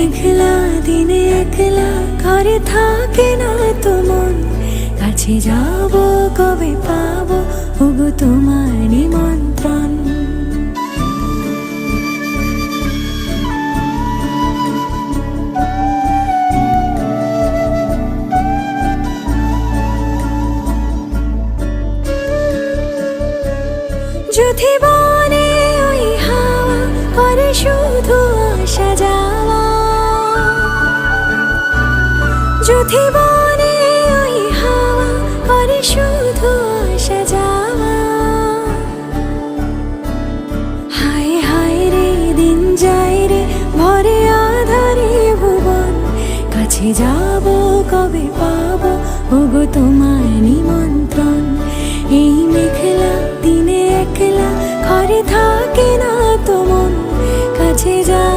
মেঘলা দিনে একলা ঘরে থাকে না তো মন, কাছে যাব কবে পাবো ওগো তোমার নিমন্ত্রণ। যদি বনে ওই হাওয়া করে শুধু আসা যাওয়া, যদি বনে ওই হাওয়া করে শুধু আসা যাওয়া, হায় হায় রে দিন যায় রে ভরে আধারে ভুবন, কাছে যাব কবে পাবো ওগো তোমার নিমন্ত্রণ। এই মেঘলা দিনে একলা ঘরে থাক